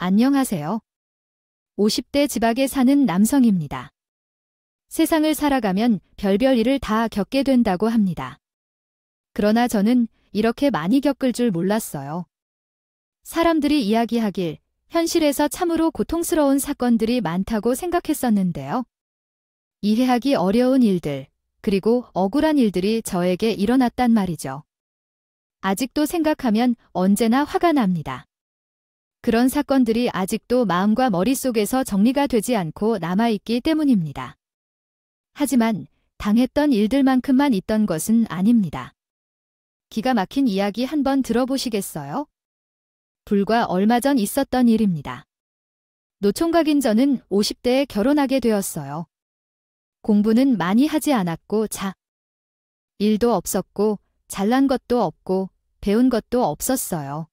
안녕하세요. 50대 지박에 사는 남성입니다. 세상을 살아가면 별별 일을 다 겪게 된다고 합니다. 그러나 저는 이렇게 많이 겪을 줄 몰랐어요. 사람들이 이야기하길 현실에서 참으로 고통스러운 사건들이 많다고 생각했었는데요. 이해하기 어려운 일들, 그리고 억울한 일들이 저에게 일어났단 말이죠. 아직도 생각하면 언제나 화가 납니다. 그런 사건들이 아직도 마음과 머릿속에서 정리가 되지 않고 남아있기 때문입니다. 하지만 당했던 일들만큼만 있던 것은 아닙니다. 기가 막힌 이야기 한번 들어보시겠어요? 불과 얼마 전 있었던 일입니다. 노총각인 저는 50대에 결혼하게 되었어요. 공부는 많이 하지 않았고 일도 없었고 잘난 것도 없고 배운 것도 없었어요.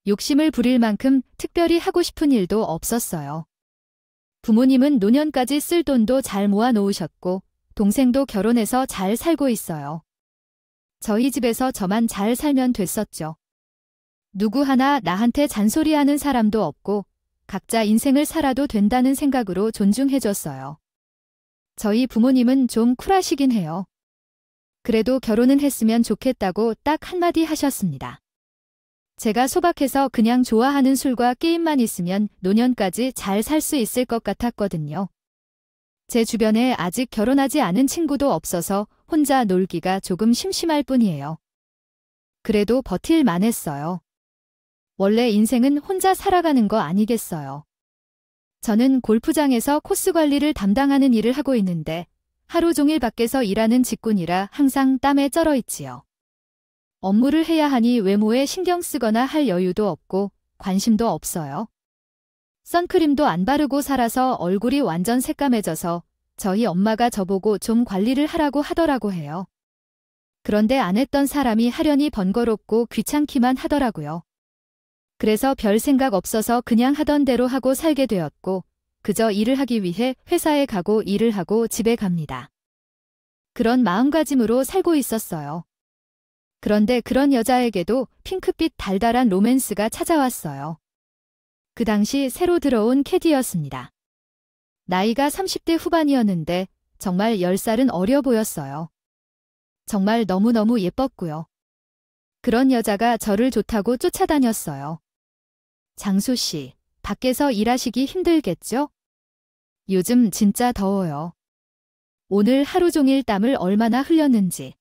욕심을 부릴 만큼 특별히 하고 싶은 일도 없었어요. 부모님은 노년까지 쓸 돈도 잘 모아 놓으셨고 동생도 결혼해서 잘 살고 있어요. 저희 집에서 저만 잘 살면 됐었죠. 누구 하나 나한테 잔소리하는 사람도 없고 각자 인생을 살아도 된다는 생각으로 존중해줬어요. 저희 부모님은 좀 쿨하시긴 해요. 그래도 결혼은 했으면 좋겠다고 딱 한마디 하셨습니다. 제가 소박해서 그냥 좋아하는 술과 게임만 있으면 노년까지 잘 살 수 있을 것 같았거든요. 제 주변에 아직 결혼하지 않은 친구도 없어서 혼자 놀기가 조금 심심할 뿐이에요. 그래도 버틸만 했어요. 원래 인생은 혼자 살아가는 거 아니겠어요. 저는 골프장에서 코스 관리를 담당하는 일을 하고 있는데 하루 종일 밖에서 일하는 직군이라 항상 땀에 쩔어 있지요. 업무를 해야 하니 외모에 신경 쓰거나 할 여유도 없고 관심도 없어요. 선크림도 안 바르고 살아서 얼굴이 완전 새까매져서 저희 엄마가 저보고 좀 관리를 하라고 하더라고 해요. 그런데 안 했던 사람이 하려니 번거롭고 귀찮기만 하더라고요. 그래서 별 생각 없어서 그냥 하던 대로 하고 살게 되었고 그저 일을 하기 위해 회사에 가고 일을 하고 집에 갑니다. 그런 마음가짐으로 살고 있었어요. 그런데 그런 여자에게도 핑크빛 달달한 로맨스가 찾아왔어요. 그 당시 새로 들어온 캐디였습니다. 나이가 30대 후반이었는데 정말 10살은 어려 보였어요. 정말 너무너무 예뻤고요. 그런 여자가 저를 좋다고 쫓아다녔어요. 장수 씨, 밖에서 일하시기 힘들겠죠? 요즘 진짜 더워요. 오늘 하루 종일 땀을 얼마나 흘렸는지.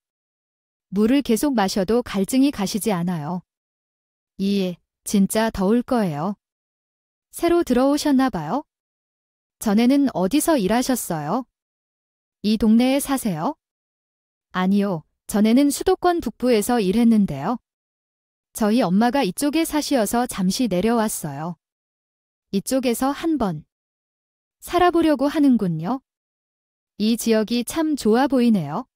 물을 계속 마셔도 갈증이 가시지 않아요. 진짜 더울 거예요. 새로 들어오셨나 봐요? 전에는 어디서 일하셨어요? 이 동네에 사세요? 아니요, 전에는 수도권 북부에서 일했는데요. 저희 엄마가 이쪽에 사시어서 잠시 내려왔어요. 이쪽에서 한번 살아보려고 하는군요. 이 지역이 참 좋아 보이네요.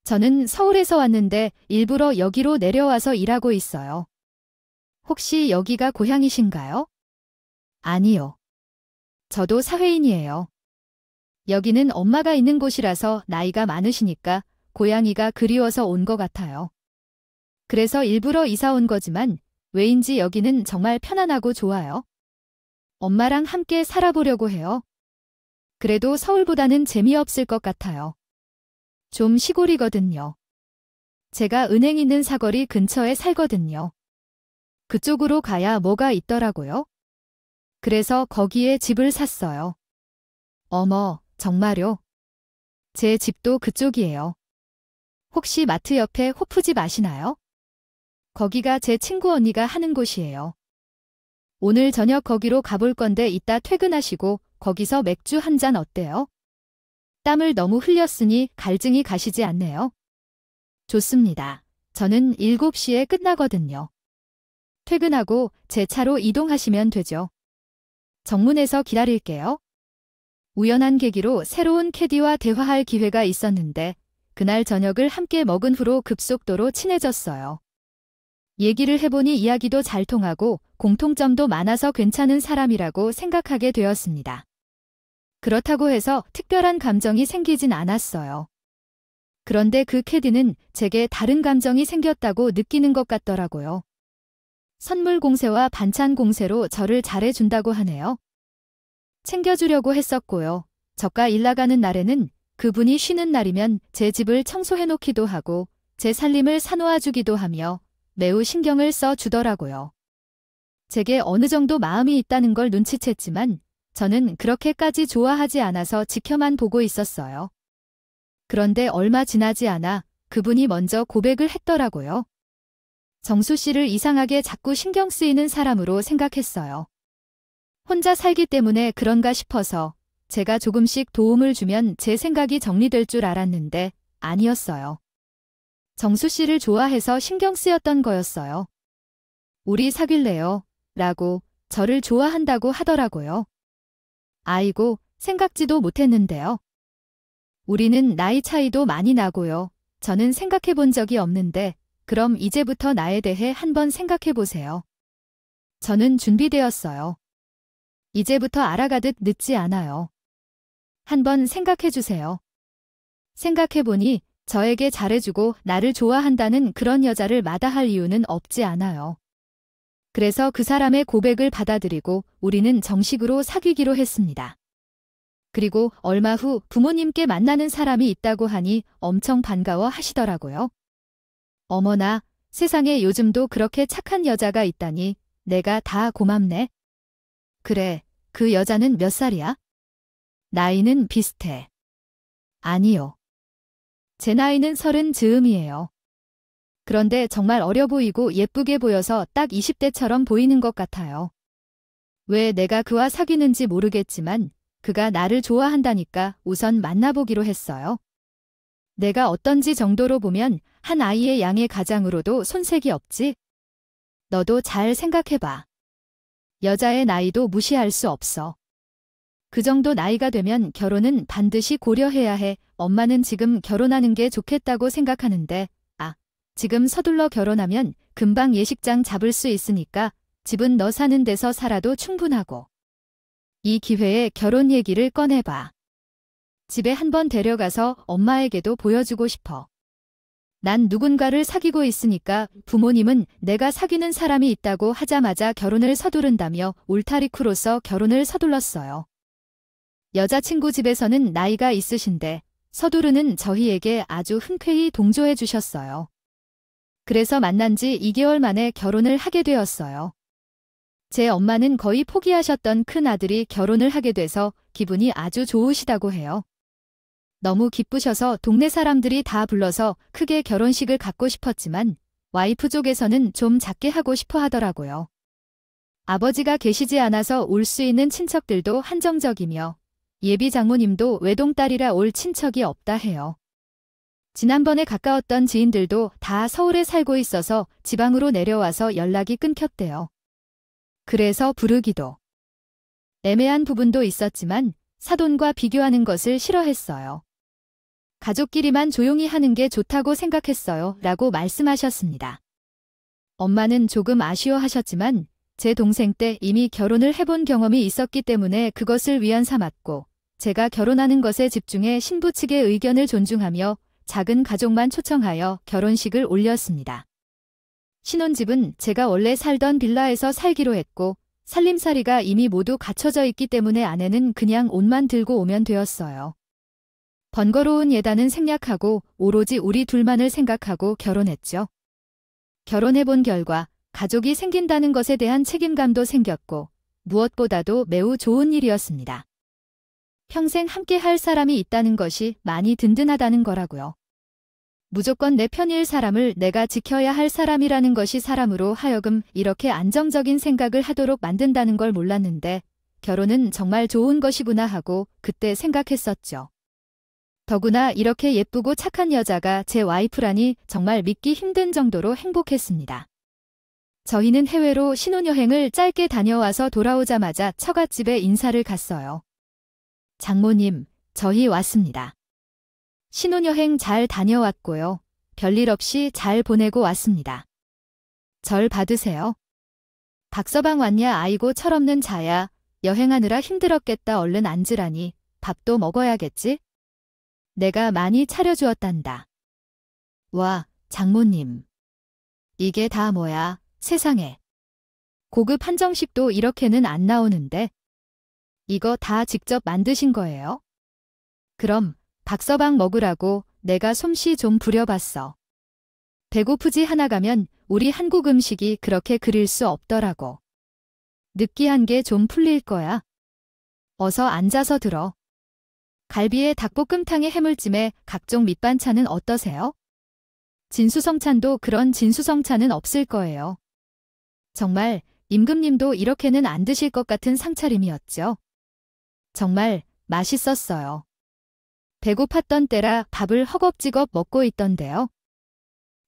저는 서울에서 왔는데 일부러 여기로 내려와서 일하고 있어요. 혹시 여기가 고향이신가요? 아니요. 저도 사회인이에요. 여기는 엄마가 있는 곳이라서 나이가 많으시니까 고향이가 그리워서 온 것 같아요. 그래서 일부러 이사 온 거지만 왜인지 여기는 정말 편안하고 좋아요. 엄마랑 함께 살아보려고 해요. 그래도 서울보다는 재미없을 것 같아요. 좀 시골이거든요. 제가 은행 있는 사거리 근처에 살거든요. 그쪽으로 가야 뭐가 있더라고요. 그래서 거기에 집을 샀어요. 어머, 정말요? 제 집도 그쪽이에요. 혹시 마트 옆에 호프집 아시나요? 거기가 제 친구 언니가 하는 곳이에요. 오늘 저녁 거기로 가볼 건데 이따 퇴근하시고 거기서 맥주 한 잔 어때요? 땀을 너무 흘렸으니 갈증이 가시지 않네요. 좋습니다. 저는 7시에 끝나거든요. 퇴근하고 제 차로 이동하시면 되죠. 정문에서 기다릴게요. 우연한 계기로 새로운 캐디와 대화할 기회가 있었는데 그날 저녁을 함께 먹은 후로 급속도로 친해졌어요. 얘기를 해보니 이야기도 잘 통하고 공통점도 많아서 괜찮은 사람이라고 생각하게 되었습니다. 그렇다고 해서 특별한 감정이 생기진 않았어요. 그런데 그 캐디는 제게 다른 감정이 생겼다고 느끼는 것 같더라고요. 선물 공세와 반찬 공세로 저를 잘해준다고 하네요. 챙겨주려고 했었고요. 저가 일 나가는 날에는 그분이 쉬는 날이면 제 집을 청소해놓기도 하고 제 살림을 사놓아주기도 하며 매우 신경을 써주더라고요. 제게 어느 정도 마음이 있다는 걸 눈치챘지만 저는 그렇게까지 좋아하지 않아서 지켜만 보고 있었어요. 그런데 얼마 지나지 않아 그분이 먼저 고백을 했더라고요. 정수 씨를 이상하게 자꾸 신경 쓰이는 사람으로 생각했어요. 혼자 살기 때문에 그런가 싶어서 제가 조금씩 도움을 주면 제 생각이 정리될 줄 알았는데 아니었어요. 정수 씨를 좋아해서 신경 쓰였던 거였어요. 우리 사귈래요? 라고 저를 좋아한다고 하더라고요. 아이고, 생각지도 못했는데요. 우리는 나이 차이도 많이 나고요. 저는 생각해 본 적이 없는데 그럼 이제부터 나에 대해 한번 생각해 보세요. 저는 준비되었어요. 이제부터 알아가듯 늦지 않아요. 한번 생각해 주세요. 생각해 보니 저에게 잘해주고 나를 좋아한다는 그런 여자를 마다할 이유는 없지 않아요. 그래서 그 사람의 고백을 받아들이고 우리는 정식으로 사귀기로 했습니다. 그리고 얼마 후 부모님께 만나는 사람이 있다고 하니 엄청 반가워 하시더라고요. 어머나, 세상에 요즘도 그렇게 착한 여자가 있다니 내가 다 고맙네. 그래, 그 여자는 몇 살이야? 나이는 비슷해. 아니요. 제 나이는 30 즈음이에요. 그런데 정말 어려 보이고 예쁘게 보여서 딱 20대처럼 보이는 것 같아요. 왜 내가 그와 사귀는지 모르겠지만 그가 나를 좋아한다니까 우선 만나보기로 했어요. 내가 어떤지 정도로 보면 한 아이의 양의 가장으로도 손색이 없지. 너도 잘 생각해봐. 여자의 나이도 무시할 수 없어. 그 정도 나이가 되면 결혼은 반드시 고려해야 해. 엄마는 지금 결혼하는 게 좋겠다고 생각하는데 지금 서둘러 결혼하면 금방 예식장 잡을 수 있으니까 집은 너 사는 데서 살아도 충분하고. 이 기회에 결혼 얘기를 꺼내봐. 집에 한번 데려가서 엄마에게도 보여주고 싶어. 난 누군가를 사귀고 있으니까 부모님은 내가 사귀는 사람이 있다고 하자마자 결혼을 서두른다며 울타리쿠로서 결혼을 서둘렀어요. 여자친구 집에서는 나이가 있으신데 서두르는 저희에게 아주 흔쾌히 동조해 주셨어요. 그래서 만난 지 2개월 만에 결혼을 하게 되었어요. 제 엄마는 거의 포기하셨던 큰 아들이 결혼을 하게 돼서 기분이 아주 좋으시다고 해요. 너무 기쁘셔서 동네 사람들이 다 불러서 크게 결혼식을 갖고 싶었지만 와이프 쪽에서는 좀 작게 하고 싶어 하더라고요. 아버지가 계시지 않아서 올 수 있는 친척들도 한정적이며 예비 장모님도 외동딸이라 올 친척이 없다 해요. 지난번에 가까웠던 지인들도 다 서울에 살고 있어서 지방으로 내려와서 연락이 끊겼대요. 그래서 부르기도. 애매한 부분도 있었지만 사돈과 비교하는 것을 싫어했어요. 가족끼리만 조용히 하는 게 좋다고 생각했어요. 라고 말씀하셨습니다. 엄마는 조금 아쉬워하셨지만 제 동생 때 이미 결혼을 해본 경험이 있었기 때문에 그것을 위안 삼았고 제가 결혼하는 것에 집중해 신부 측의 의견을 존중하며 작은 가족만 초청하여 결혼식을 올렸습니다. 신혼집은 제가 원래 살던 빌라에서 살기로 했고 살림살이가 이미 모두 갖춰져 있기 때문에 아내는 그냥 옷만 들고 오면 되었어요. 번거로운 예단은 생략하고 오로지 우리 둘만을 생각하고 결혼했죠. 결혼해본 결과 가족이 생긴다는 것에 대한 책임감도 생겼고 무엇보다도 매우 좋은 일이었습니다. 평생 함께 할 사람이 있다는 것이 많이 든든하다는 거라고요. 무조건 내 편일 사람을 내가 지켜야 할 사람이라는 것이 사람으로 하여금 이렇게 안정적인 생각을 하도록 만든다는 걸 몰랐는데 결혼은 정말 좋은 것이구나 하고 그때 생각했었죠. 더구나 이렇게 예쁘고 착한 여자가 제 와이프라니 정말 믿기 힘든 정도로 행복했습니다. 저희는 해외로 신혼여행을 짧게 다녀와서 돌아오자마자 처갓집에 인사를 갔어요. 장모님, 저희 왔습니다. 신혼여행 잘 다녀왔고요. 별일 없이 잘 보내고 왔습니다. 절 받으세요. 박서방 왔냐? 아이고 철없는 자야. 여행하느라 힘들었겠다. 얼른 앉으라니. 밥도 먹어야겠지? 내가 많이 차려주었단다. 와, 장모님. 이게 다 뭐야? 세상에. 고급 한정식도 이렇게는 안 나오는데. 이거 다 직접 만드신 거예요? 그럼 박서방 먹으라고 내가 솜씨 좀 부려봤어. 배고프지 하나 가면 우리 한국 음식이 그렇게 그릴 수 없더라고. 느끼한 게 좀 풀릴 거야. 어서 앉아서 들어. 갈비에 닭볶음탕에 해물찜에 각종 밑반찬은 어떠세요? 진수성찬도 그런 진수성찬은 없을 거예요. 정말 임금님도 이렇게는 안 드실 것 같은 상차림이었죠. 정말 맛있었어요. 배고팠던 때라 밥을 허겁지겁 먹고 있던데요.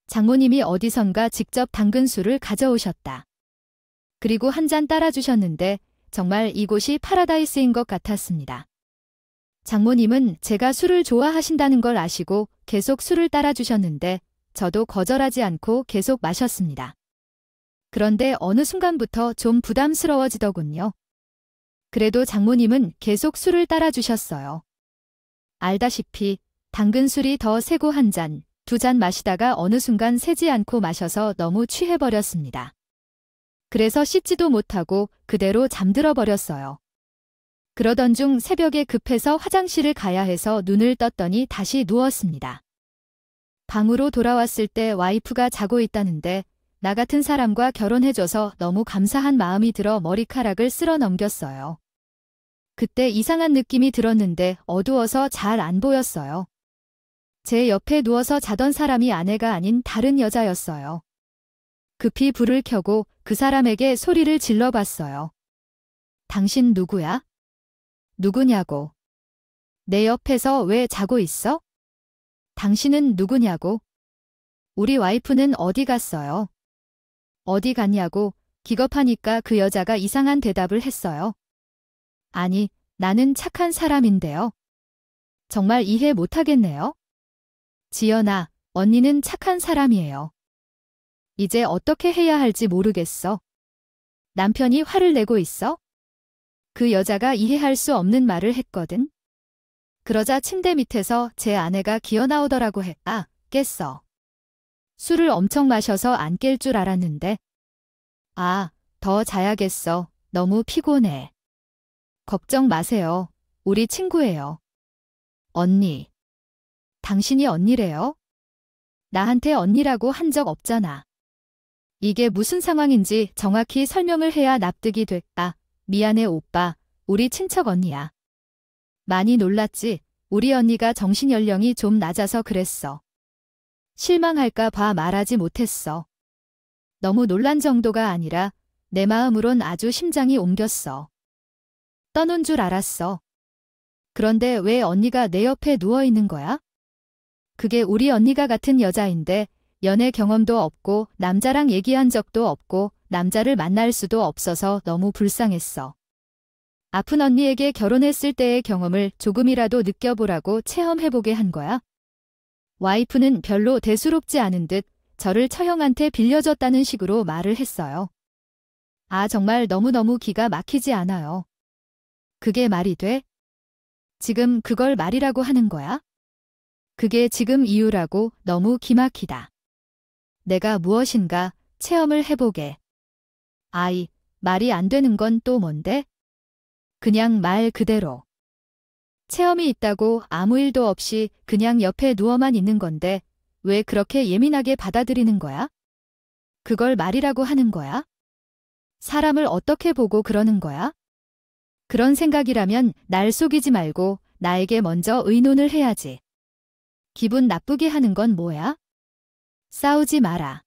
장모님이 어디선가 직접 담근 술을 가져오셨다. 그리고 한 잔 따라주셨는데 정말 이곳이 파라다이스인 것 같았습니다. 장모님은 제가 술을 좋아하신다는 걸 아시고 계속 술을 따라주셨는데 저도 거절하지 않고 계속 마셨습니다. 그런데 어느 순간부터 좀 부담스러워지더군요. 그래도 장모님은 계속 술을 따라주셨어요. 알다시피 당근 술이 더 세고 한 잔, 두 잔 마시다가 어느 순간 세지 않고 마셔서 너무 취해버렸습니다. 그래서 씻지도 못하고 그대로 잠들어 버렸어요. 그러던 중 새벽에 급해서 화장실을 가야 해서 눈을 떴더니 다시 누웠습니다. 방으로 돌아왔을 때 와이프가 자고 있다는데 나 같은 사람과 결혼해줘서 너무 감사한 마음이 들어 머리카락을 쓸어 넘겼어요. 그때 이상한 느낌이 들었는데 어두워서 잘 안 보였어요. 제 옆에 누워서 자던 사람이 아내가 아닌 다른 여자였어요. 급히 불을 켜고 그 사람에게 소리를 질러봤어요. 당신 누구야? 누구냐고. 내 옆에서 왜 자고 있어? 당신은 누구냐고. 우리 와이프는 어디 갔어요? 어디 갔냐고 기겁하니까 그 여자가 이상한 대답을 했어요. 아니, 나는 착한 사람인데요. 정말 이해 못하겠네요. 지연아, 언니는 착한 사람이에요. 이제 어떻게 해야 할지 모르겠어. 남편이 화를 내고 있어? 그 여자가 이해할 수 없는 말을 했거든. 그러자 침대 밑에서 제 아내가 기어나오더라고 해. 아, 깼어. 술을 엄청 마셔서 안 깰 줄 알았는데. 아, 더 자야겠어. 너무 피곤해. 걱정 마세요. 우리 친구예요. 언니. 당신이 언니래요? 나한테 언니라고 한 적 없잖아. 이게 무슨 상황인지 정확히 설명을 해야 납득이 됐다. 미안해 오빠. 우리 친척 언니야. 많이 놀랐지? 우리 언니가 정신연령이 좀 낮아서 그랬어. 실망할까 봐 말하지 못했어. 너무 놀란 정도가 아니라 내 마음으론 아주 심장이 옮겼어. 떠논 줄 알았어. 그런데 왜 언니가 내 옆에 누워있는 거야? 그게 우리 언니가 같은 여자인데 연애 경험도 없고 남자랑 얘기한 적도 없고 남자를 만날 수도 없어서 너무 불쌍했어. 아픈 언니에게 결혼했을 때의 경험을 조금이라도 느껴보라고 체험해보게 한 거야. 와이프는 별로 대수롭지 않은 듯 저를 처형한테 빌려줬다는 식으로 말을 했어요. 아, 정말 너무너무 기가 막히지 않아요. 그게 말이 돼? 지금 그걸 말이라고 하는 거야? 그게 지금 이유라고 너무 기막히다. 내가 무엇인가 체험을 해보게. 아이, 말이 안 되는 건 또 뭔데? 그냥 말 그대로. 체험이 있다고 아무 일도 없이 그냥 옆에 누워만 있는 건데 왜 그렇게 예민하게 받아들이는 거야? 그걸 말이라고 하는 거야? 사람을 어떻게 보고 그러는 거야? 그런 생각이라면 날 속이지 말고 나에게 먼저 의논을 해야지. 기분 나쁘게 하는 건 뭐야? 싸우지 마라.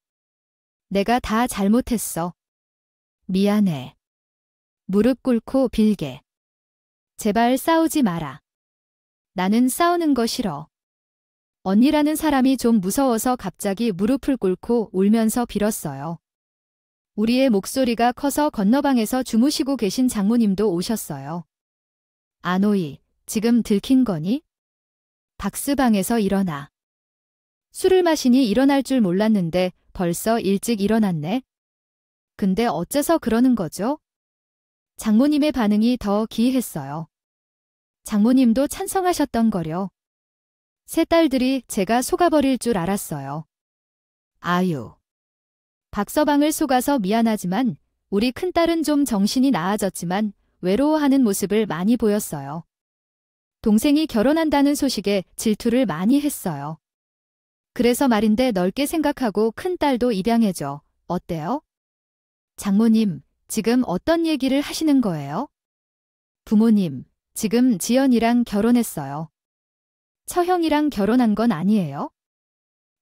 내가 다 잘못했어. 미안해. 무릎 꿇고 빌게. 제발 싸우지 마라. 나는 싸우는 거 싫어. 언니라는 사람이 좀 무서워서 갑자기 무릎을 꿇고 울면서 빌었어요. 우리의 목소리가 커서 건너방에서 주무시고 계신 장모님도 오셨어요. 아노이, 지금 들킨 거니? 박스방에서 일어나. 술을 마시니 일어날 줄 몰랐는데 벌써 일찍 일어났네. 근데 어째서 그러는 거죠? 장모님의 반응이 더 기이했어요. 장모님도 찬성하셨던 거려. 세 딸들이 제가 속아버릴 줄 알았어요. 아유. 박서방을 속아서 미안하지만 우리 큰딸은 좀 정신이 나아졌지만 외로워하는 모습을 많이 보였어요. 동생이 결혼한다는 소식에 질투를 많이 했어요. 그래서 말인데 넓게 생각하고 큰딸도 입양해줘. 어때요? 장모님, 지금 어떤 얘기를 하시는 거예요? 부모님, 지금 지연이랑 결혼했어요. 처형이랑 결혼한 건 아니에요?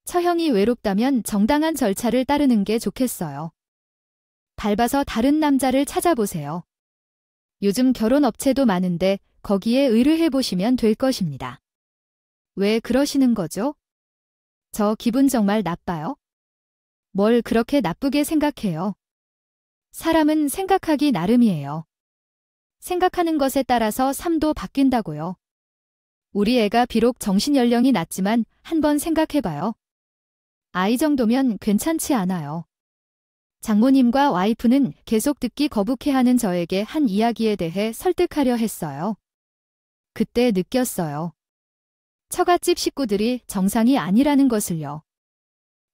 처형이 외롭다면 정당한 절차를 따르는 게 좋겠어요. 밟아서 다른 남자를 찾아보세요. 요즘 결혼 업체도 많은데 거기에 의뢰해 보시면 될 것입니다. 왜 그러시는 거죠? 저 기분 정말 나빠요. 뭘 그렇게 나쁘게 생각해요? 사람은 생각하기 나름이에요. 생각하는 것에 따라서 삶도 바뀐다고요. 우리 애가 비록 정신연령이 낮지만 한번 생각해봐요. 아이 정도면 괜찮지 않아요. 장모님과 와이프는 계속 듣기 거북해하는 저에게 한 이야기에 대해 설득하려 했어요. 그때 느꼈어요. 처갓집 식구들이 정상이 아니라는 것을요.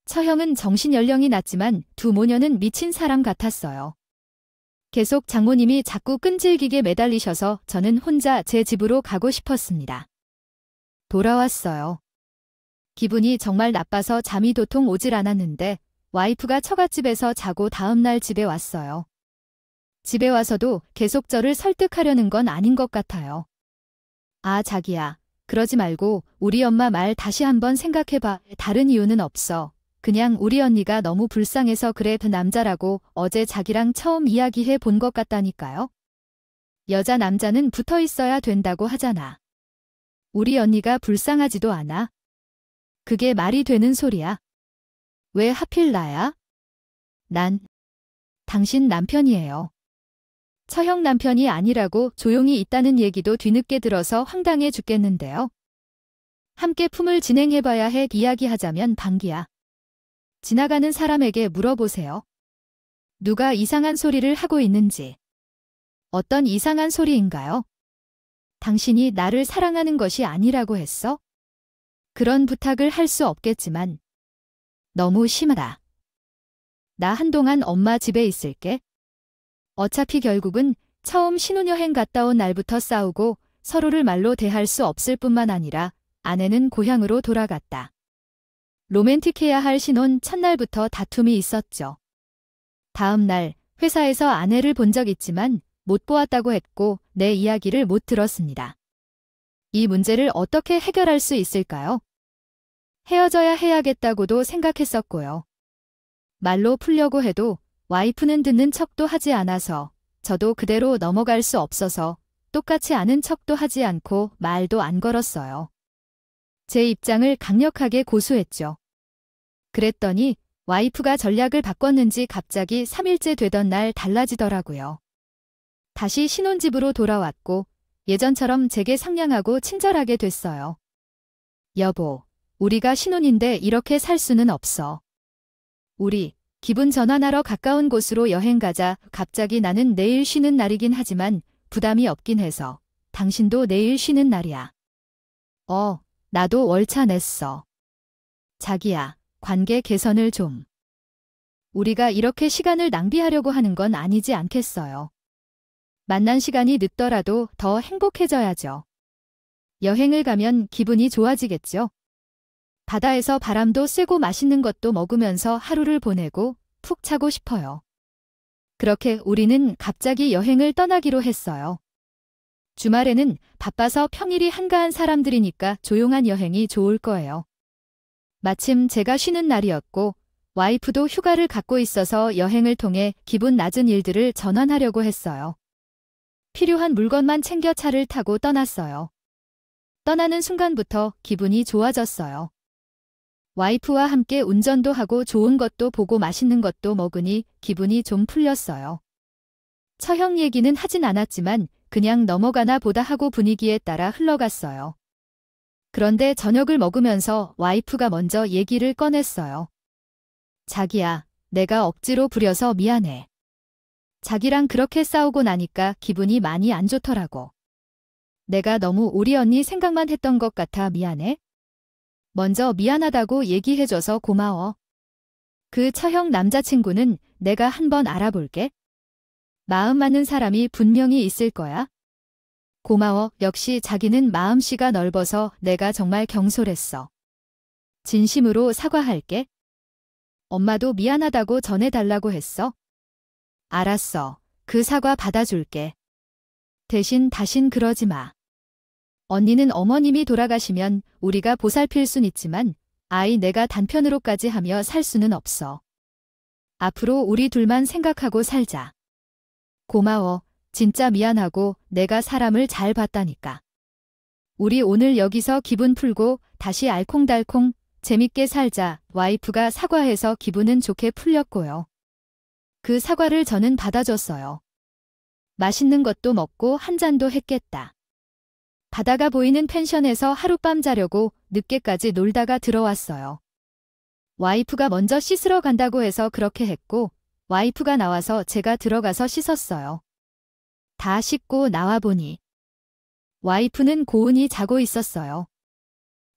처형은 정신연령이 낮지만 두 모녀는 미친 사람 같았어요. 계속 장모님이 자꾸 끈질기게 매달리셔서 저는 혼자 제 집으로 가고 싶었습니다. 돌아왔어요. 기분이 정말 나빠서 잠이 도통 오질 않았는데 와이프가 처갓집에서 자고 다음날 집에 왔어요. 집에 와서도 계속 저를 설득하려는 건 아닌 것 같아요. 아, 자기야. 그러지 말고 우리 엄마 말 다시 한번 생각해봐. 다른 이유는 없어. 그냥 우리 언니가 너무 불쌍해서 그래. 그 남자라고 어제 자기랑 처음 이야기해 본 것 같다니까요. 여자 남자는 붙어 있어야 된다고 하잖아. 우리 언니가 불쌍하지도 않아. 그게 말이 되는 소리야. 왜 하필 나야? 난 당신 남편이에요. 처형 남편이 아니라고 조용히 있다는 얘기도 뒤늦게 들어서 황당해 죽겠는데요. 함께 품을 진행해봐야 해. 이야기하자면 방귀야. 지나가는 사람에게 물어보세요. 누가 이상한 소리를 하고 있는지. 어떤 이상한 소리인가요? 당신이 나를 사랑하는 것이 아니라고 했어? 그런 부탁을 할 수 없겠지만 너무 심하다. 나 한동안 엄마 집에 있을게. 어차피 결국은 처음 신혼여행 갔다 온 날부터 싸우고 서로를 말로 대할 수 없을 뿐만 아니라 아내는 고향으로 돌아갔다. 로맨틱해야 할 신혼 첫날부터 다툼이 있었죠. 다음 날 회사에서 아내를 본 적 있지만 못 보았다고 했고 내 이야기를 못 들었습니다. 이 문제를 어떻게 해결할 수 있을까요? 헤어져야 해야겠다고도 생각했었고요. 말로 풀려고 해도 와이프는 듣는 척도 하지 않아서 저도 그대로 넘어갈 수 없어서 똑같이 아는 척도 하지 않고 말도 안 걸었어요. 제 입장을 강력하게 고수했죠. 그랬더니 와이프가 전략을 바꿨는지 갑자기 3일째 되던 날 달라지더라고요. 다시 신혼집으로 돌아왔고 예전처럼 제게 상냥하고 친절하게 됐어요. 여보, 우리가 신혼인데 이렇게 살 수는 없어. 우리 기분 전환하러 가까운 곳으로 여행 가자. 갑자기 나는 내일 쉬는 날이긴 하지만 부담이 없긴 해서. 당신도 내일 쉬는 날이야. 나도 월차 냈어. 자기야, 관계 개선을 좀. 우리가 이렇게 시간을 낭비하려고 하는 건 아니지 않겠어요. 만난 시간이 늦더라도 더 행복해져야죠. 여행을 가면 기분이 좋아지겠죠. 바다에서 바람도 쐬고 맛있는 것도 먹으면서 하루를 보내고 푹 자고 싶어요. 그렇게 우리는 갑자기 여행을 떠나기로 했어요. 주말에는 바빠서 평일이 한가한 사람들이니까 조용한 여행이 좋을 거예요. 마침 제가 쉬는 날이었고 와이프도 휴가를 갖고 있어서 여행을 통해 기분 낮은 일들을 전환하려고 했어요. 필요한 물건만 챙겨 차를 타고 떠났어요. 떠나는 순간부터 기분이 좋아졌어요. 와이프와 함께 운전도 하고 좋은 것도 보고 맛있는 것도 먹으니 기분이 좀 풀렸어요. 처형 얘기는 하진 않았지만 그냥 넘어가나 보다 하고 분위기에 따라 흘러갔어요. 그런데 저녁을 먹으면서 와이프가 먼저 얘기를 꺼냈어요. 자기야, 내가 억지로 부려서 미안해. 자기랑 그렇게 싸우고 나니까 기분이 많이 안 좋더라고. 내가 너무 우리 언니 생각만 했던 것 같아 미안해. 먼저 미안하다고 얘기해줘서 고마워. 그 처형 남자친구는 내가 한번 알아볼게. 마음 맞는 사람이 분명히 있을 거야. 고마워. 역시 자기는 마음씨가 넓어서 내가 정말 경솔했어. 진심으로 사과할게. 엄마도 미안하다고 전해달라고 했어. 알았어. 그 사과 받아줄게. 대신 다신 그러지 마. 언니는 어머님이 돌아가시면 우리가 보살필 순 있지만 아이 내가 단편으로까지 하며 살 수는 없어. 앞으로 우리 둘만 생각하고 살자. 고마워. 진짜 미안하고 내가 사람을 잘 봤다니까. 우리 오늘 여기서 기분 풀고 다시 알콩달콩 재밌게 살자. 와이프가 사과해서 기분은 좋게 풀렸고요. 그 사과를 저는 받아줬어요. 맛있는 것도 먹고 한 잔도 했겠다. 바다가 보이는 펜션에서 하룻밤 자려고 늦게까지 놀다가 들어왔어요. 와이프가 먼저 씻으러 간다고 해서 그렇게 했고 와이프가 나와서 제가 들어가서 씻었어요. 다 씻고 나와보니 와이프는 고운히 자고 있었어요.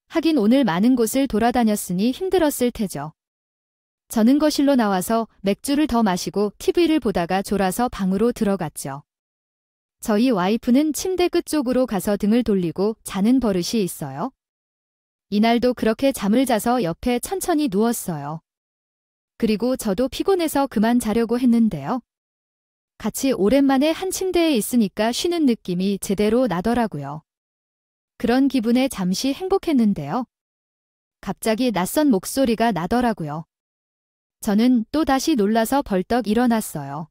하긴 오늘 많은 곳을 돌아다녔으니 힘들었을 테죠. 저는 거실로 나와서 맥주를 더 마시고 TV를 보다가 졸아서 방으로 들어갔죠. 저희 와이프는 침대 끝쪽으로 가서 등을 돌리고 자는 버릇이 있어요. 이날도 그렇게 잠을 자서 옆에 천천히 누웠어요. 그리고 저도 피곤해서 그만 자려고 했는데요. 같이 오랜만에 한 침대에 있으니까 쉬는 느낌이 제대로 나더라고요. 그런 기분에 잠시 행복했는데요. 갑자기 낯선 목소리가 나더라고요. 저는 또 다시 놀라서 벌떡 일어났어요.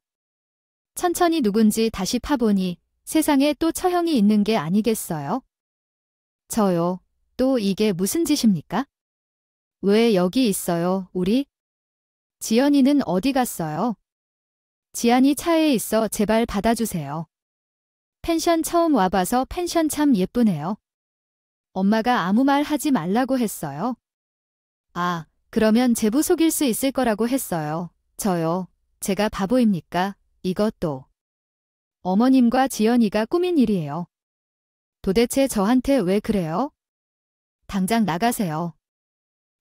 천천히 누군지 다시 파보니 세상에 또 처형이 있는 게 아니겠어요? 저요. 또 이게 무슨 짓입니까? 왜 여기 있어요, 우리? 지연이는 어디 갔어요? 지안이 차에 있어 제발 받아주세요. 펜션 처음 와봐서 펜션 참 예쁘네요. 엄마가 아무 말 하지 말라고 했어요. 아, 그러면 제부 속일 수 있을 거라고 했어요. 저요. 제가 바보입니까? 이것도. 어머님과 지연이가 꾸민 일이에요. 도대체 저한테 왜 그래요? 당장 나가세요.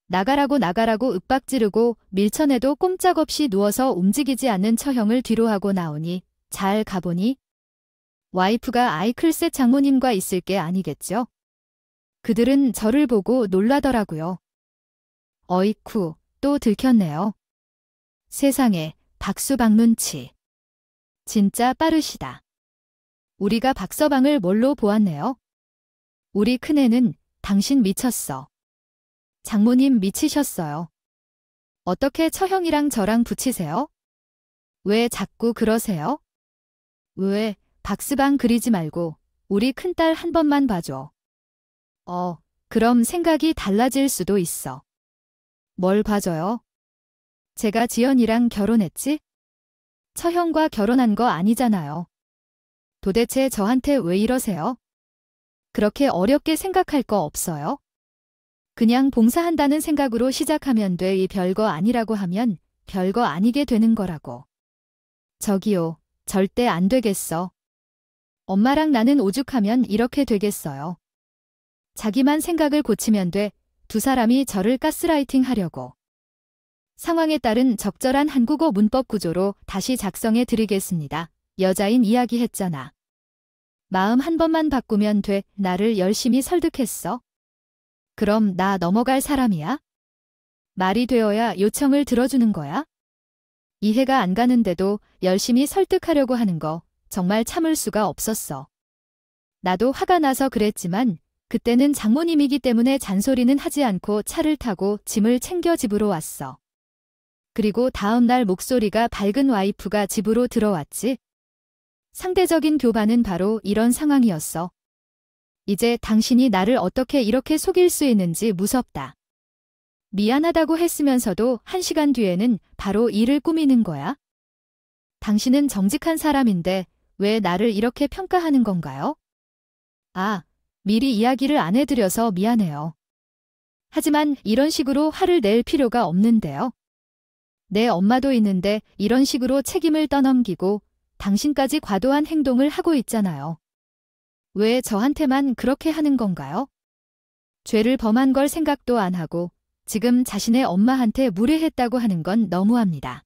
나가라고 윽박 지르고 밀천에도 꼼짝없이 누워서 움직이지 않는 처형을 뒤로 하고 나오니 잘 가보니 와이프가 아이클세 장모님과 있을 게 아니겠죠? 그들은 저를 보고 놀라더라고요. 어이쿠, 또 들켰네요. 세상에, 박수방 눈치. 진짜 빠르시다. 우리가 박서방을 뭘로 보았네요? 우리 큰애는 당신 미쳤어. 장모님 미치셨어요. 어떻게 처형이랑 저랑 붙이세요? 왜 자꾸 그러세요? 왜, 박스방 그리지 말고 우리 큰딸 한 번만 봐줘. 그럼 생각이 달라질 수도 있어. 뭘 봐줘요? 제가 지연이랑 결혼했지? 처형과 결혼한 거 아니잖아요. 도대체 저한테 왜 이러세요? 그렇게 어렵게 생각할 거 없어요? 그냥 봉사한다는 생각으로 시작하면 돼. 이 별거 아니라고 하면 별거 아니게 되는 거라고. 저기요, 절대 안 되겠어. 엄마랑 나는 오죽하면 이렇게 되겠어요. 자기만 생각을 고치면 돼. 두 사람이 저를 가스라이팅 하려고. 상황에 따른 적절한 한국어 문법 구조로 다시 작성해 드리겠습니다. 여자인 이야기 했잖아. 마음 한 번만 바꾸면 돼. 나를 열심히 설득했어. 그럼 나 넘어갈 사람이야? 말이 되어야 요청을 들어주는 거야? 이해가 안 가는데도 열심히 설득하려고 하는 거 정말 참을 수가 없었어. 나도 화가 나서 그랬지만 그때는 장모님이기 때문에 잔소리는 하지 않고 차를 타고 짐을 챙겨 집으로 왔어. 그리고 다음 날 목소리가 밝은 와이프가 집으로 들어왔지. 상대적인 교반은 바로 이런 상황이었어. 이제 당신이 나를 어떻게 이렇게 속일 수 있는지 무섭다. 미안하다고 했으면서도 1시간 뒤에는 바로 일을 꾸미는 거야? 당신은 정직한 사람인데 왜 나를 이렇게 평가하는 건가요? 아, 미리 이야기를 안 해드려서 미안해요. 하지만 이런 식으로 화를 낼 필요가 없는데요. 내 엄마도 있는데 이런 식으로 책임을 떠넘기고 당신까지 과도한 행동을 하고 있잖아요. 왜 저한테만 그렇게 하는 건가요? 죄를 범한 걸 생각도 안 하고 지금 자신의 엄마한테 무례했다고 하는 건 너무합니다.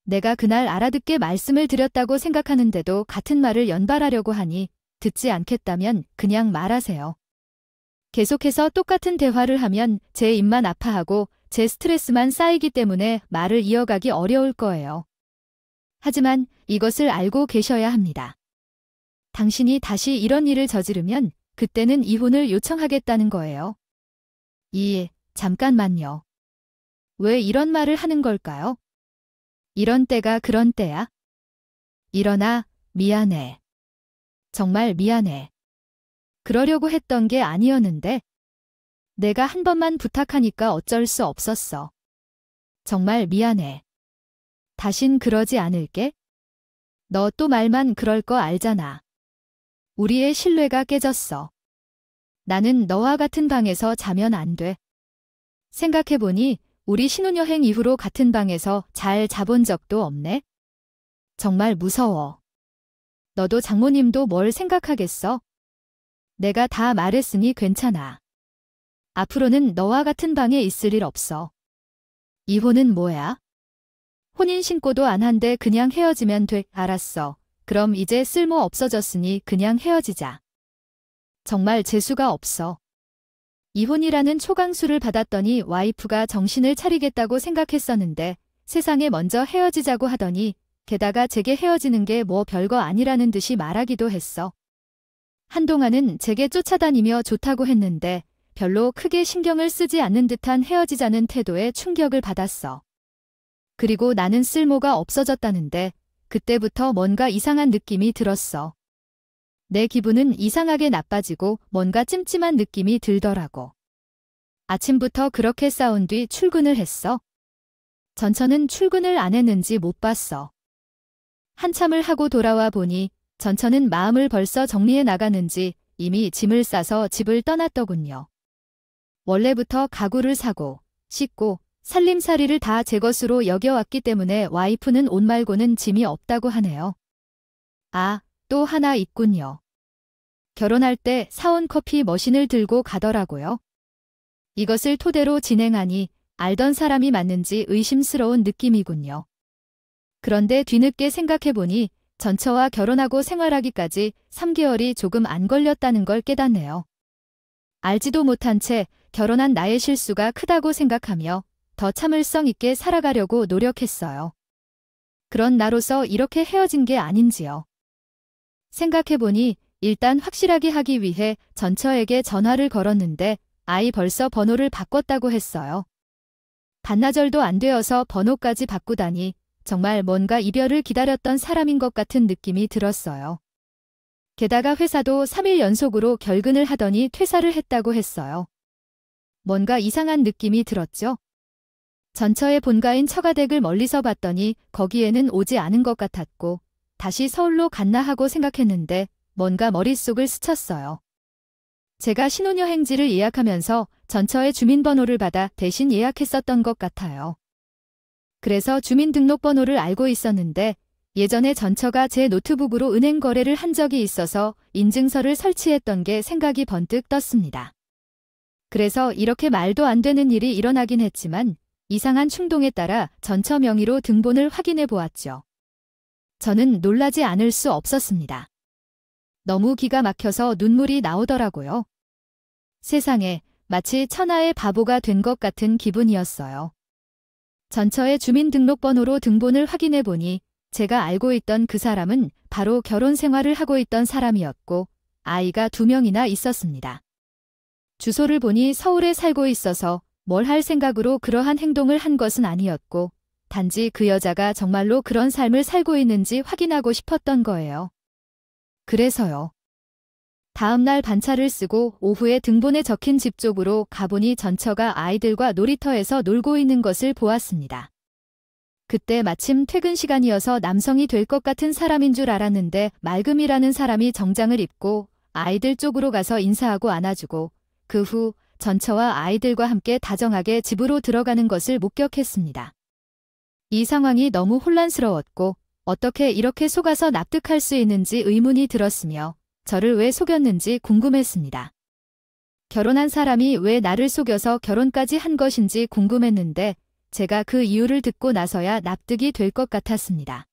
내가 그날 알아듣게 말씀을 드렸다고 생각하는데도 같은 말을 연발하려고 하니 듣지 않겠다면 그냥 말하세요. 계속해서 똑같은 대화를 하면 제 입만 아파하고 제 스트레스만 쌓이기 때문에 말을 이어가기 어려울 거예요. 하지만 이것을 알고 계셔야 합니다. 당신이 다시 이런 일을 저지르면 그때는 이혼을 요청하겠다는 거예요. 잠깐만요. 왜 이런 말을 하는 걸까요? 이런 때가 그런 때야? 일어나, 미안해. 정말 미안해. 그러려고 했던 게 아니었는데 내가 한 번만 부탁하니까 어쩔 수 없었어. 정말 미안해. 다신 그러지 않을게. 너 또 말만 그럴 거 알잖아. 우리의 신뢰가 깨졌어. 나는 너와 같은 방에서 자면 안 돼. 생각해보니 우리 신혼여행 이후로 같은 방에서 잘 자본 적도 없네. 정말 무서워. 너도 장모님도 뭘 생각하겠어? 내가 다 말했으니 괜찮아. 앞으로는 너와 같은 방에 있을 일 없어. 이혼은 뭐야? 혼인신고도 안 한데 그냥 헤어지면 돼. 알았어. 그럼 이제 쓸모 없어졌으니 그냥 헤어지자. 정말 재수가 없어. 이혼이라는 초강수를 받았더니 와이프가 정신을 차리겠다고 생각했었는데 세상에 먼저 헤어지자고 하더니 게다가 제게 헤어지는 게 뭐 별거 아니라는 듯이 말하기도 했어. 한동안은 제게 쫓아다니며 좋다고 했는데 별로 크게 신경을 쓰지 않는 듯한 헤어지자는 태도에 충격을 받았어. 그리고 나는 쓸모가 없어졌다는데 그때부터 뭔가 이상한 느낌이 들었어. 내 기분은 이상하게 나빠지고 뭔가 찜찜한 느낌이 들더라고. 아침부터 그렇게 싸운 뒤 출근을 했어. 전처는 출근을 안 했는지 못 봤어. 한참을 하고 돌아와 보니 전처는 마음을 벌써 정리해 나가는지 이미 짐을 싸서 집을 떠났더군요. 원래부터 가구를 사고 씻고 살림살이를 다 제 것으로 여겨왔기 때문에 와이프는 옷 말고는 짐이 없다고 하네요. 또 하나 있군요. 결혼할 때 사온 커피 머신을 들고 가더라고요. 이것을 토대로 진행하니 알던 사람이 맞는지 의심스러운 느낌이군요. 그런데 뒤늦게 생각해보니 전처와 결혼하고 생활하기까지 3개월이 조금 안 걸렸다는 걸 깨닫네요. 알지도 못한 채 결혼한 나의 실수가 크다고 생각하며 더 참을성 있게 살아가려고 노력했어요. 그런 나로서 이렇게 헤어진 게 아닌지요. 생각해보니 일단 확실하게 하기 위해 전처에게 전화를 걸었는데 아이 벌써 번호를 바꿨다고 했어요. 반나절도 안 되어서 번호까지 바꾸다니 정말 뭔가 이별을 기다렸던 사람인 것 같은 느낌이 들었어요. 게다가 회사도 3일 연속으로 결근을 하더니 퇴사를 했다고 했어요. 뭔가 이상한 느낌이 들었죠? 전처의 본가인 처가댁을 멀리서 봤더니 거기에는 오지 않은 것 같았고 다시 서울로 갔나 하고 생각했는데 뭔가 머릿속을 스쳤어요. 제가 신혼여행지를 예약하면서 전처의 주민번호를 받아 대신 예약했었던 것 같아요. 그래서 주민등록번호를 알고 있었는데 예전에 전처가 제 노트북으로 은행 거래를 한 적이 있어서 인증서를 설치했던 게 생각이 번뜩 떴습니다. 그래서 이렇게 말도 안 되는 일이 일어나긴 했지만 이상한 충동에 따라 전처 명의로 등본을 확인해 보았죠. 저는 놀라지 않을 수 없었습니다. 너무 기가 막혀서 눈물이 나오더라고요. 세상에 마치 천하의 바보가 된 것 같은 기분이었어요. 전처의 주민등록번호로 등본을 확인해 보니 제가 알고 있던 그 사람은 바로 결혼 생활을 하고 있던 사람이었고 아이가 2명이나 있었습니다. 주소를 보니 서울에 살고 있어서 뭘 할 생각으로 그러한 행동을 한 것은 아니었고 단지 그 여자가 정말로 그런 삶을 살고 있는지 확인하고 싶었던 거예요. 그래서요. 다음 날 반차를 쓰고 오후에 등본에 적힌 집 쪽으로 가보니 전처가 아이들과 놀이터에서 놀고 있는 것을 보았습니다. 그때 마침 퇴근 시간이어서 남성이 될 것 같은 사람인 줄 알았는데 맑음이라는 사람이 정장을 입고 아이들 쪽으로 가서 인사하고 안아주고 그 후 전처와 아이들과 함께 다정하게 집으로 들어가는 것을 목격했습니다. 이 상황이 너무 혼란스러웠고 어떻게 이렇게 속아서 납득할 수 있는지 의문이 들었으며 저를 왜 속였는지 궁금했습니다. 결혼한 사람이 왜 나를 속여서 결혼까지 한 것인지 궁금했는데 제가 그 이유를 듣고 나서야 납득이 될 것 같았습니다.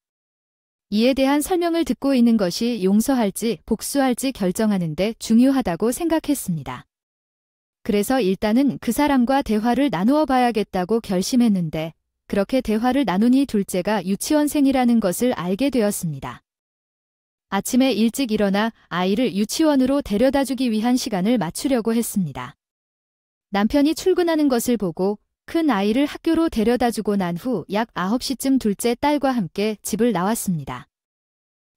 이에 대한 설명을 듣고 있는 것이 용서할지 복수할지 결정하는데 중요하다고 생각했습니다. 그래서 일단은 그 사람과 대화를 나누어 봐야겠다고 결심했는데 그렇게 대화를 나누니 둘째가 유치원생이라는 것을 알게 되었습니다. 아침에 일찍 일어나 아이를 유치원으로 데려다주기 위한 시간을 맞추려고 했습니다. 남편이 출근하는 것을 보고 큰 아이를 학교로 데려다주고 난 후 약 9시쯤 둘째 딸과 함께 집을 나왔습니다.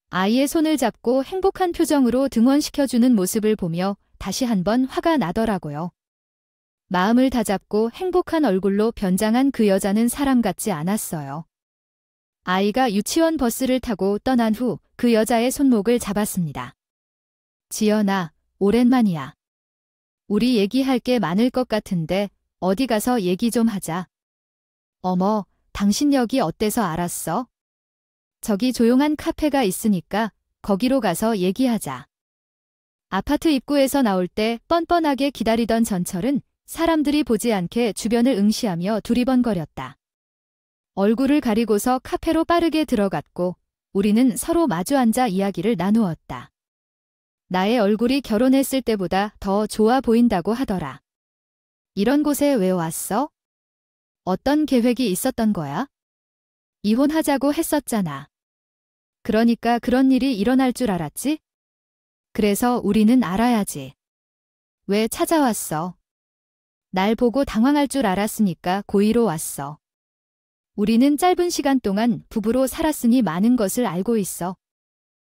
아이의 손을 잡고 행복한 표정으로 등원시켜주는 모습을 보며 다시 한번 화가 나더라고요. 마음을 다잡고 행복한 얼굴로 변장한 그 여자는 사람 같지 않았어요. 아이가 유치원 버스를 타고 떠난 후 그 여자의 손목을 잡았습니다. 지연아, 오랜만이야. 우리 얘기할 게 많을 것 같은데 어디 가서 얘기 좀 하자. 어머, 당신 여기 어때서 알았어? 저기 조용한 카페가 있으니까 거기로 가서 얘기하자. 아파트 입구에서 나올 때 뻔뻔하게 기다리던 전철은 사람들이 보지 않게 주변을 응시하며 두리번거렸다. 얼굴을 가리고서 카페로 빠르게 들어갔고 우리는 서로 마주 앉아 이야기를 나누었다. 나의 얼굴이 결혼했을 때보다 더 좋아 보인다고 하더라. 이런 곳에 왜 왔어? 어떤 계획이 있었던 거야? 이혼하자고 했었잖아. 그러니까 그런 일이 일어날 줄 알았지? 그래서 우리는 알아야지. 왜 찾아왔어? 날 보고 당황할 줄 알았으니까 고의로 왔어. 우리는 짧은 시간 동안 부부로 살았으니 많은 것을 알고 있어.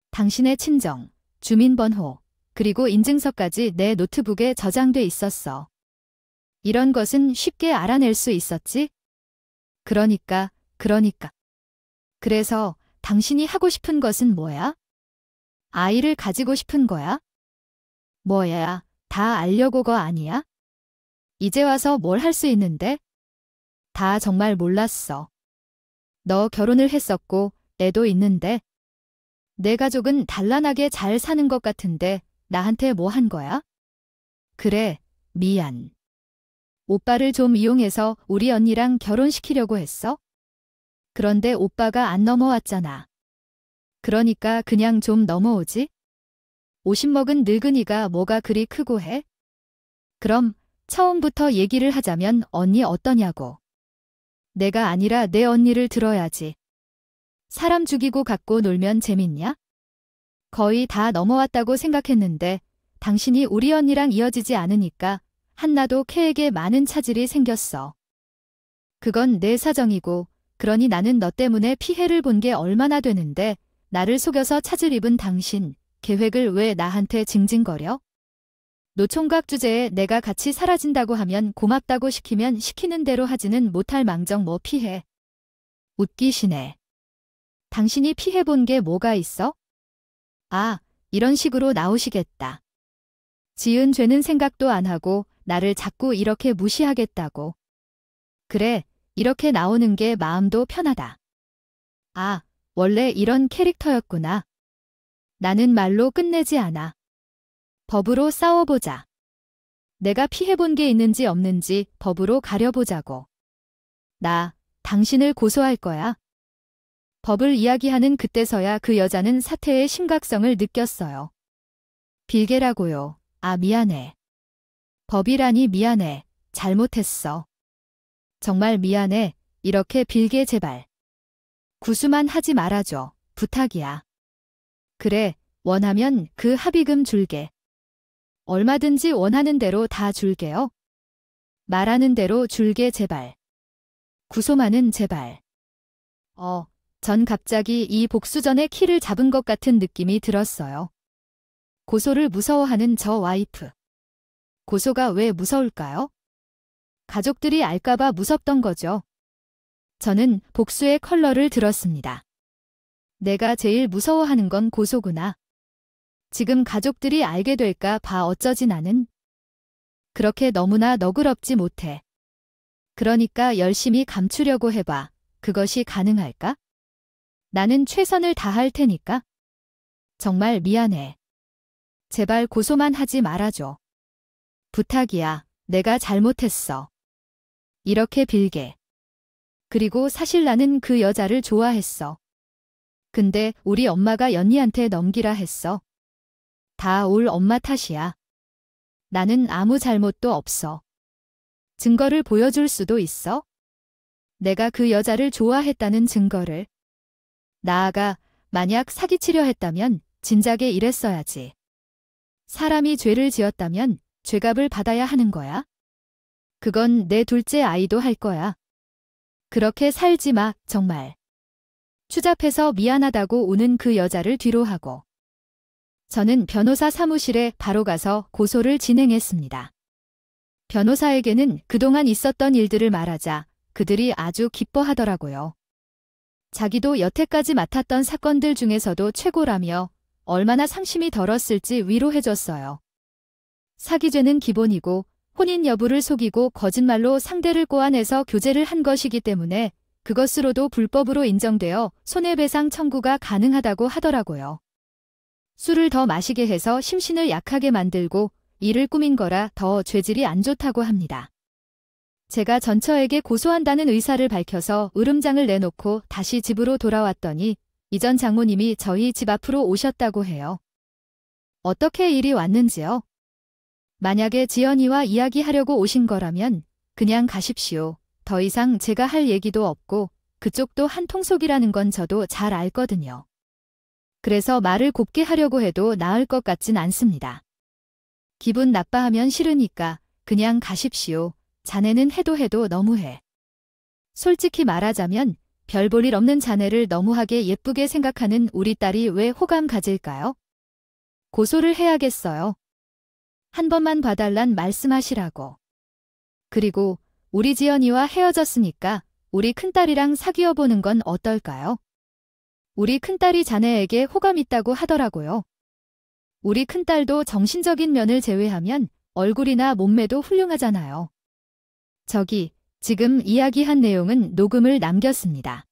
당신의 친정, 주민번호, 그리고 인증서까지 내 노트북에 저장돼 있었어. 이런 것은 쉽게 알아낼 수 있었지? 그러니까. 그래서 당신이 하고 싶은 것은 뭐야? 아이를 가지고 싶은 거야? 뭐야, 다 알려고거 아니야? 이제 와서 뭘 할 수 있는데? 다 정말 몰랐어. 너 결혼을 했었고 애도 있는데 내 가족은 단란하게 잘 사는 것 같은데 나한테 뭐 한 거야? 그래, 미안. 오빠를 좀 이용해서 우리 언니랑 결혼시키려고 했어? 그런데 오빠가 안 넘어왔잖아. 그러니까 그냥 좀 넘어오지? 50 먹은 늙은이가 뭐가 그리 크고 해? 그럼 처음부터 얘기를 하자면 언니 어떠냐고. 내가 아니라 내 언니를 들어야지. 사람 죽이고 갖고 놀면 재밌냐? 거의 다 넘어왔다고 생각했는데 당신이 우리 언니랑 이어지지 않으니까 한나도 K에게 많은 차질이 생겼어. 그건 내 사정이고 그러니 나는 너 때문에 피해를 본 게 얼마나 되는데 나를 속여서 차질 입은 당신, 계획을 왜 나한테 징징거려? 노총각 주제에 내가 같이 사라진다고 하면 고맙다고 시키면 시키는 대로 하지는 못할 망정 뭐 피해. 웃기시네. 당신이 피해본 게 뭐가 있어? 아, 이런 식으로 나오시겠다. 지은 죄는 생각도 안 하고 나를 자꾸 이렇게 무시하겠다고. 그래, 이렇게 나오는 게 마음도 편하다. 아, 원래 이런 캐릭터였구나. 나는 말로 끝내지 않아. 법으로 싸워보자. 내가 피해본 게 있는지 없는지 법으로 가려보자고. 나 당신을 고소할 거야. 법을 이야기하는 그때서야 그 여자는 사태의 심각성을 느꼈어요. 빌게라고요. 아, 미안해. 법이라니 미안해. 잘못했어. 정말 미안해. 이렇게 빌게 제발. 구수만 하지 말아줘. 부탁이야. 그래, 원하면 그 합의금 줄게. 얼마든지 원하는 대로 다 줄게요. 말하는 대로 줄게 제발. 구소만은 제발. 전 갑자기 이 복수전의 키를 잡은 것 같은 느낌이 들었어요. 고소를 무서워하는 저 와이프. 고소가 왜 무서울까요? 가족들이 알까봐 무섭던 거죠. 저는 복수의 컬러를 들었습니다. 내가 제일 무서워하는 건 고소구나. 지금 가족들이 알게 될까 봐 어쩌지 나는. 그렇게 너무나 너그럽지 못해. 그러니까 열심히 감추려고 해봐. 그것이 가능할까? 나는 최선을 다할 테니까. 정말 미안해. 제발 고소만 하지 말아줘. 부탁이야. 내가 잘못했어. 이렇게 빌게. 그리고 사실 나는 그 여자를 좋아했어. 근데 우리 엄마가 연희한테 넘기라 했어. 다 올 엄마 탓이야. 나는 아무 잘못도 없어. 증거를 보여줄 수도 있어? 내가 그 여자를 좋아했다는 증거를. 나아가 만약 사기치려 했다면 진작에 이랬어야지. 사람이 죄를 지었다면 죄값을 받아야 하는 거야. 그건 내 둘째 아이도 할 거야. 그렇게 살지 마, 정말. 추잡해서 미안하다고 우는 그 여자를 뒤로 하고. 저는 변호사 사무실에 바로 가서 고소를 진행했습니다. 변호사에게는 그동안 있었던 일들을 말하자 그들이 아주 기뻐하더라고요. 자기도 여태까지 맡았던 사건들 중에서도 최고라며 얼마나 상심이 덜었을지 위로해줬어요. 사기죄는 기본이고 혼인 여부를 속이고 거짓말로 상대를 꼬아내서 교제를 한 것이기 때문에 그것으로도 불법으로 인정되어 손해배상 청구가 가능하다고 하더라고요. 술을 더 마시게 해서 심신을 약하게 만들고 이를 꾸민 거라 더 죄질이 안 좋다고 합니다. 제가 전처에게 고소한다는 의사를 밝혀서 으름장을 내놓고 다시 집으로 돌아왔더니 이전 장모님이 저희 집 앞으로 오셨다고 해요. 어떻게 일이 왔는지요? 만약에 지연이와 이야기하려고 오신 거라면 그냥 가십시오. 더 이상 제가 할 얘기도 없고 그쪽도 한통속이라는 건 저도 잘 알거든요. 그래서 말을 곱게 하려고 해도 나을 것 같진 않습니다. 기분 나빠하면 싫으니까 그냥 가십시오. 자네는 해도 너무해. 솔직히 말하자면 별 볼 일 없는 자네를 너무하게 예쁘게 생각하는 우리 딸이 왜 호감 가질까요? 고소를 해야겠어요. 한 번만 봐달란 말씀하시라고. 그리고 우리 지연이와 헤어졌으니까 우리 큰딸이랑 사귀어 보는 건 어떨까요? 우리 큰딸이 자네에게 호감 있다고 하더라고요. 우리 큰딸도 정신적인 면을 제외하면 얼굴이나 몸매도 훌륭하잖아요. 저기, 지금 이야기한 내용은 녹음을 남겼습니다.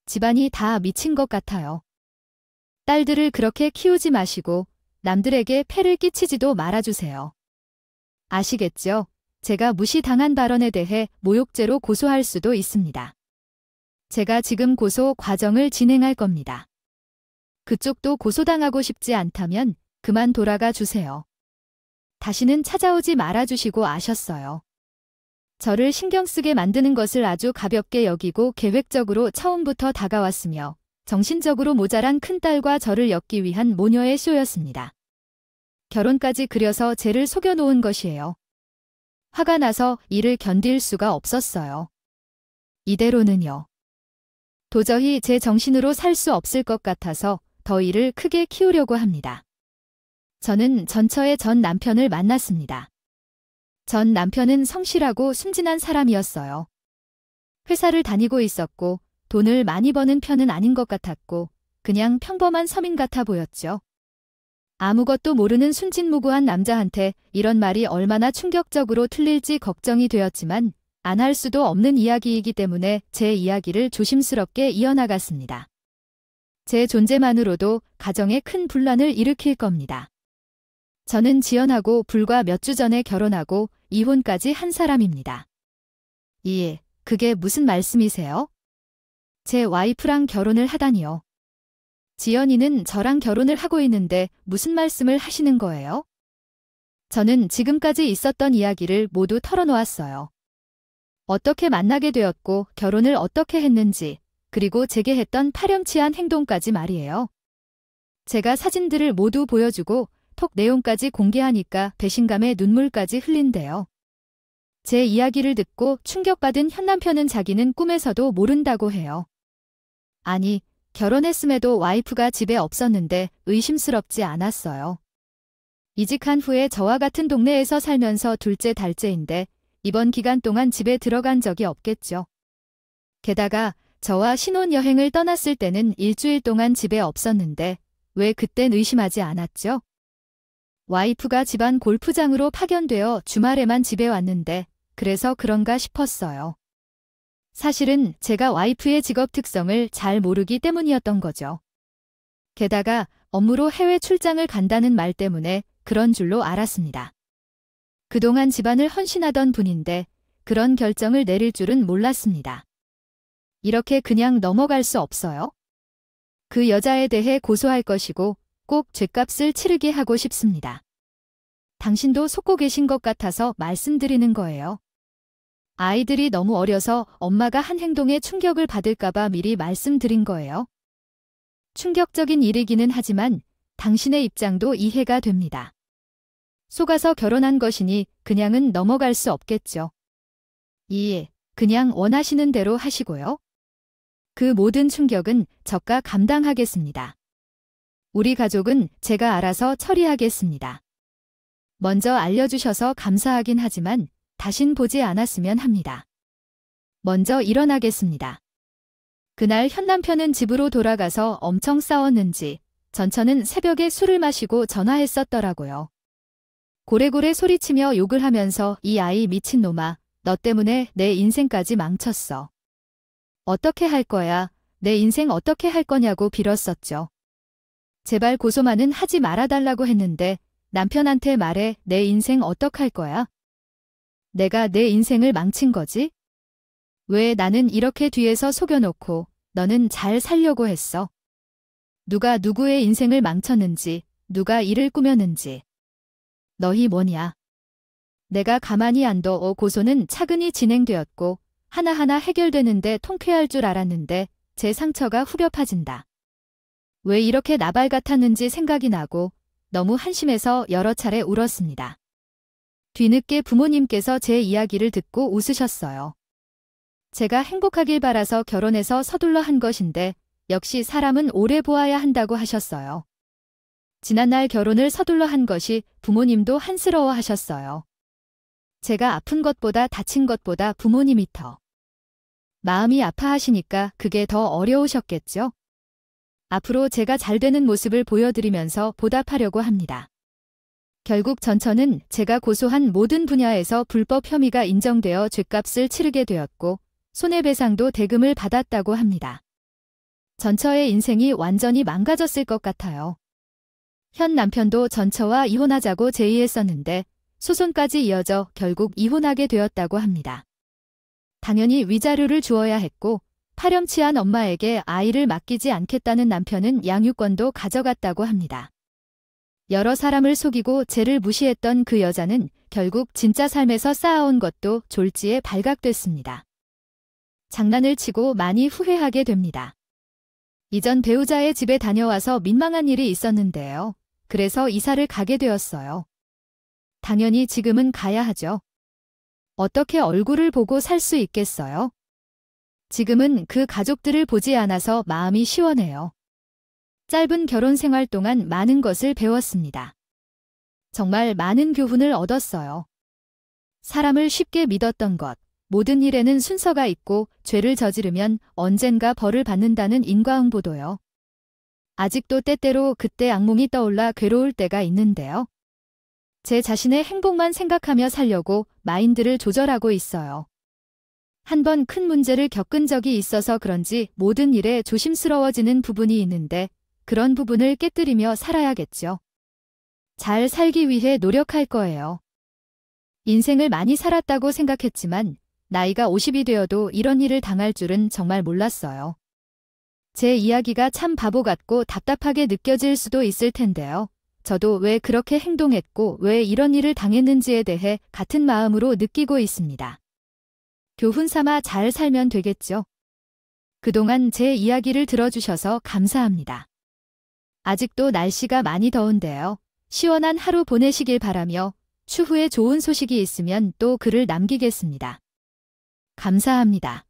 집안이 다 미친 것 같아요. 딸들을 그렇게 키우지 마시고 남들에게 폐를 끼치지도 말아주세요. 아시겠죠? 제가 무시당한 발언에 대해 모욕죄로 고소할 수도 있습니다. 제가 지금 고소 과정을 진행할 겁니다. 그쪽도 고소당하고 싶지 않다면 그만 돌아가 주세요. 다시는 찾아오지 말아주시고 아셨어요. 저를 신경 쓰게 만드는 것을 아주 가볍게 여기고 계획적으로 처음부터 다가왔으며 정신적으로 모자란 큰딸과 저를 엮기 위한 모녀의 쇼였습니다. 결혼까지 그려서 쟤를 속여놓은 것이에요. 화가 나서 이를 견딜 수가 없었어요. 이대로는요. 도저히 제 정신으로 살 수 없을 것 같아서 더 일을 크게 키우려고 합니다. 저는 전처의 전 남편을 만났습니다. 전 남편은 성실하고 순진한 사람이었어요. 회사를 다니고 있었고 돈을 많이 버는 편은 아닌 것 같았고 그냥 평범한 서민 같아 보였죠. 아무것도 모르는 순진무구한 남자한테 이런 말이 얼마나 충격적으로 틀릴지 걱정이 되었지만 안 할 수도 없는 이야기이기 때문에 제 이야기를 조심스럽게 이어나갔습니다. 제 존재만으로도 가정에 큰 분란을 일으킬 겁니다. 저는 지연하고 불과 몇 주 전에 결혼하고 이혼까지 한 사람입니다. 그게 무슨 말씀이세요? 제 와이프랑 결혼을 하다니요. 지연이는 저랑 결혼을 하고 있는데 무슨 말씀을 하시는 거예요? 저는 지금까지 있었던 이야기를 모두 털어놓았어요. 어떻게 만나게 되었고 결혼을 어떻게 했는지 그리고 제게 했던 파렴치한 행동까지 말이에요. 제가 사진들을 모두 보여주고 톡 내용까지 공개하니까 배신감에 눈물까지 흘린대요. 제 이야기를 듣고 충격받은 현남편은 자기는 꿈에서도 모른다고 해요. 아니, 결혼했음에도 와이프가 집에 없었는데 의심스럽지 않았어요. 이직한 후에 저와 같은 동네에서 살면서 둘째 달째인데 이번 기간 동안 집에 들어간 적이 없겠죠. 게다가 저와 신혼여행을 떠났을 때는 일주일 동안 집에 없었는데 왜 그땐 의심하지 않았죠? 와이프가 집안 골프장으로 파견되어 주말에만 집에 왔는데 그래서 그런가 싶었어요. 사실은 제가 와이프의 직업 특성을 잘 모르기 때문이었던 거죠. 게다가 업무로 해외 출장을 간다는 말 때문에 그런 줄로 알았습니다. 그동안 집안을 헌신하던 분인데 그런 결정을 내릴 줄은 몰랐습니다. 이렇게 그냥 넘어갈 수 없어요. 그 여자에 대해 고소할 것이고 꼭 죗값을 치르게 하고 싶습니다. 당신도 속고 계신 것 같아서 말씀드리는 거예요. 아이들이 너무 어려서 엄마가 한 행동에 충격을 받을까봐 미리 말씀드린 거예요. 충격적인 일이기는 하지만 당신의 입장도 이해가 됩니다. 속아서 결혼한 것이니 그냥은 넘어갈 수 없겠죠. 그냥 원하시는 대로 하시고요. 그 모든 충격은 저가 감당하겠습니다. 우리 가족은 제가 알아서 처리하겠습니다. 먼저 알려주셔서 감사하긴 하지만 다신 보지 않았으면 합니다. 먼저 일어나겠습니다. 그날 현 남편은 집으로 돌아가서 엄청 싸웠는지 전처는 새벽에 술을 마시고 전화했었더라고요. 고래고래 소리치며 욕을 하면서 이 아이 미친놈아, 너 때문에 내 인생까지 망쳤어. 어떻게 할 거야? 내 인생 어떻게 할 거냐고 빌었었죠. 제발 고소만은 하지 말아달라고 했는데 남편한테 말해 내 인생 어떡할 거야? 내가 내 인생을 망친 거지? 왜 나는 이렇게 뒤에서 속여놓고 너는 잘 살려고 했어? 누가 누구의 인생을 망쳤는지, 누가 일을 꾸몄는지. 너희 뭐냐? 내가 가만히 안 둬. 고소는 차근히 진행되었고 하나하나 해결되는데 통쾌할 줄 알았는데 제 상처가 후벼 파진다. 왜 이렇게 나발 같았는지 생각이 나고 너무 한심해서 여러 차례 울었습니다. 뒤늦게 부모님께서 제 이야기를 듣고 웃으셨어요. 제가 행복하길 바라서 결혼해서 서둘러 한 것인데 역시 사람은 오래 보아야 한다고 하셨어요. 지난날 결혼을 서둘러 한 것이 부모님도 한스러워 하셨어요. 제가 아픈 것보다 다친 것보다 부모님이 더 마음이 아파하시니까 그게 더 어려우셨겠죠? 앞으로 제가 잘 되는 모습을 보여드리면서 보답하려고 합니다. 결국 전처는 제가 고소한 모든 분야에서 불법 혐의가 인정되어 죗값을 치르게 되었고 손해배상도 대금을 받았다고 합니다. 전처의 인생이 완전히 망가졌을 것 같아요. 현 남편도 전처와 이혼하자고 제의했었는데 소송까지 이어져 결국 이혼하게 되었다고 합니다. 당연히 위자료를 주어야 했고 파렴치한 엄마에게 아이를 맡기지 않겠다는 남편은 양육권도 가져갔다고 합니다. 여러 사람을 속이고 죄를 무시했던 그 여자는 결국 진짜 삶에서 쌓아온 것도 졸지에 발각됐습니다. 장난을 치고 많이 후회하게 됩니다. 이전 배우자의 집에 다녀와서 민망한 일이 있었는데요. 그래서 이사를 가게 되었어요. 당연히 지금은 가야 하죠. 어떻게 얼굴을 보고 살 수 있겠어요? 지금은 그 가족들을 보지 않아서 마음이 시원해요. 짧은 결혼 생활 동안 많은 것을 배웠습니다. 정말 많은 교훈을 얻었어요. 사람을 쉽게 믿었던 것, 모든 일에는 순서가 있고 죄를 저지르면 언젠가 벌을 받는다는 인과응보도요. 아직도 때때로 그때 악몽이 떠올라 괴로울 때가 있는데요. 제 자신의 행복만 생각하며 살려고 마인드를 조절하고 있어요. 한번 큰 문제를 겪은 적이 있어서 그런지 모든 일에 조심스러워지는 부분이 있는데 그런 부분을 깨뜨리며 살아야겠죠. 잘 살기 위해 노력할 거예요. 인생을 많이 살았다고 생각했지만 나이가 50이 되어도 이런 일을 당할 줄은 정말 몰랐어요. 제 이야기가 참 바보 같고 답답하게 느껴질 수도 있을 텐데요. 저도 왜 그렇게 행동했고 왜 이런 일을 당했는지에 대해 같은 마음으로 느끼고 있습니다. 교훈 삼아 잘 살면 되겠죠. 그동안 제 이야기를 들어주셔서 감사합니다. 아직도 날씨가 많이 더운데요. 시원한 하루 보내시길 바라며 추후에 좋은 소식이 있으면 또 글을 남기겠습니다. 감사합니다.